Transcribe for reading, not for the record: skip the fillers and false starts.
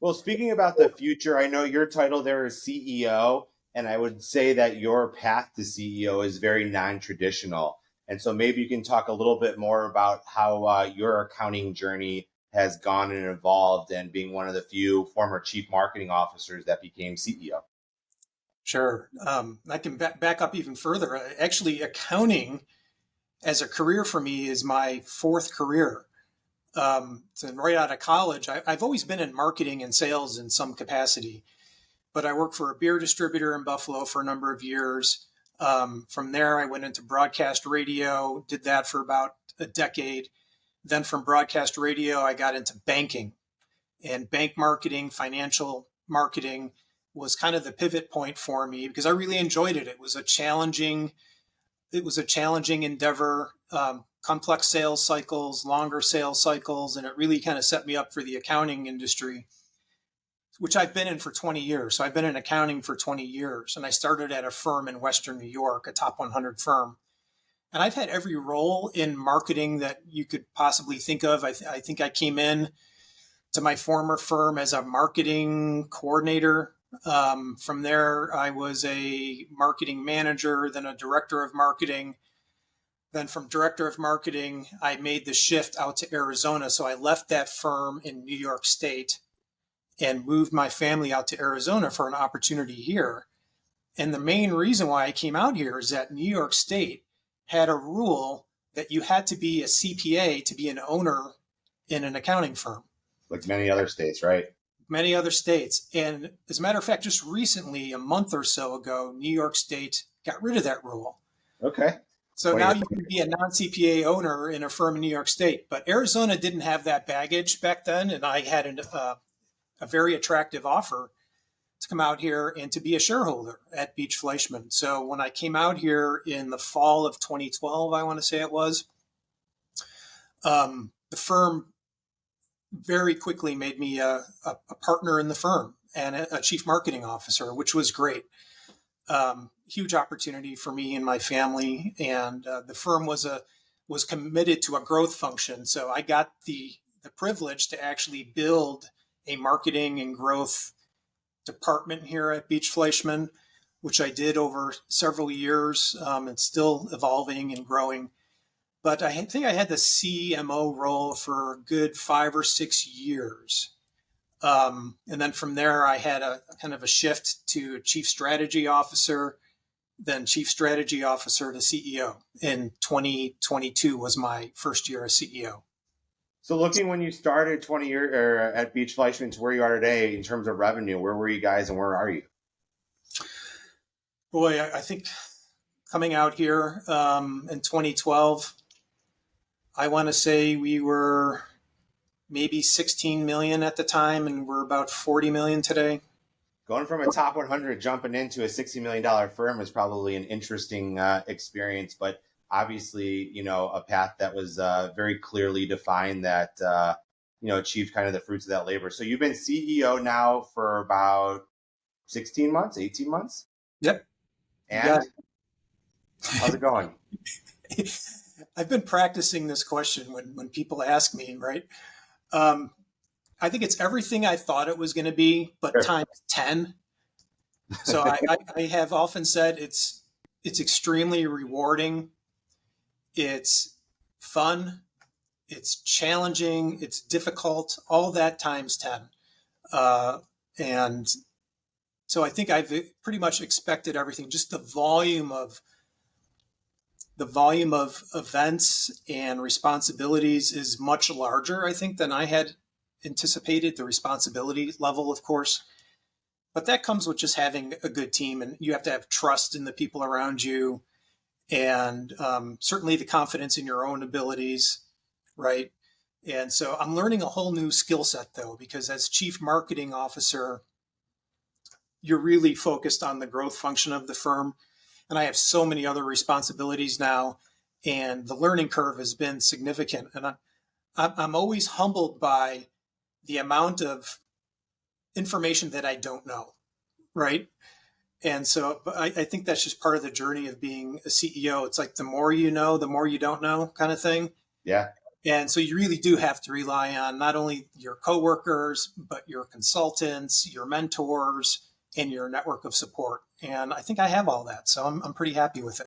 Well, speaking about the future, I know your title there is CEO, and I would say that your path to CEO is very non-traditional. And so maybe you can talk a little bit more about how your accounting journey has gone and evolved, and being one of the few former chief marketing officers that became CEO. Sure. I can back up even further. Actually, accounting as a career for me is my fourth career. So right out of college, I've always been in marketing and sales in some capacity, but I worked for a beer distributor in Buffalo for a number of years. From there, I went into broadcast radio, did that for about a decade. Then from broadcast radio, I got into banking and bank marketing, financial marketing was kind of the pivot point for me because I really enjoyed it. It was a challenging endeavor, complex sales cycles, longer sales cycles, and it really kind of set me up for the accounting industry, which I've been in for 20 years. So I've been in accounting for 20 years, and I started at a firm in Western New York, a top 100 firm. And I've had every role in marketing that you could possibly think of. I think I came in to my former firm as a marketing coordinator. From there, I was a marketing manager, then a director of marketing. Then from director of marketing, I made the shift out to Arizona. So I left that firm in New York State and moved my family out to Arizona for an opportunity here. And the main reason why I came out here is that New York State had a rule that you had to be a CPA to be an owner in an accounting firm. Like many other states, right? Many other states. And as a matter of fact, just recently, a month or so ago, New York State got rid of that rule. Okay. So Well, now you can be a non CPA owner in a firm in New York State. But Arizona didn't have that baggage back then. And I had a very attractive offer to come out here and to be a shareholder at BeachFleischman. So when I came out here in the fall of 2012, I want to say it was, the firm very quickly made me a partner in the firm and a chief marketing officer, which was great. Huge opportunity for me and my family, and the firm was committed to a growth function. So I got the privilege to actually build a marketing and growth department here at BeachFleischman, which I did over several years. It's still evolving and growing. But I think I had the CMO role for a good 5 or 6 years. And then from there, I had a kind of a shift to chief strategy officer, then chief strategy officer to CEO. In 2022 was my first year as CEO. So looking when you started 20 years at Beach Fleischman to where you are today in terms of revenue, where were you guys and where are you? Boy, I think coming out here in 2012, I want to say we were maybe 16 million at the time, and we're about 40 million today. Going from a top 100 jumping into a $60 million firm is probably an interesting experience, but obviously, a path that was very clearly defined that, achieved kind of the fruits of that labor. So you've been CEO now for about 16 months, 18 months? Yep. And how's it going? I've been practicing this question when people ask me, right? I think it's everything I thought it was going to be, but Sure. times 10. So I have often said it's extremely rewarding. It's fun. It's challenging. It's difficult. All that times 10. And so I think I've pretty much expected everything. Just the volume of events and responsibilities is much larger, I think, than I had anticipated. The responsibility level, of course, but that comes with just having a good team, and you have to have trust in the people around you, and certainly the confidence in your own abilities, right? And so I'm learning a whole new skill set, though, because as chief marketing officer, you're really focused on the growth function of the firm. And I have so many other responsibilities now, and the learning curve has been significant. And I'm always humbled by the amount of information that I don't know, right? And so I think that's just part of the journey of being a CEO. It's like the more you know, the more you don't know kind of thing. Yeah. And so you really do have to rely on not only your coworkers, but your consultants, your mentors, and your network of support. And I think I have all that. So I'm pretty happy with it.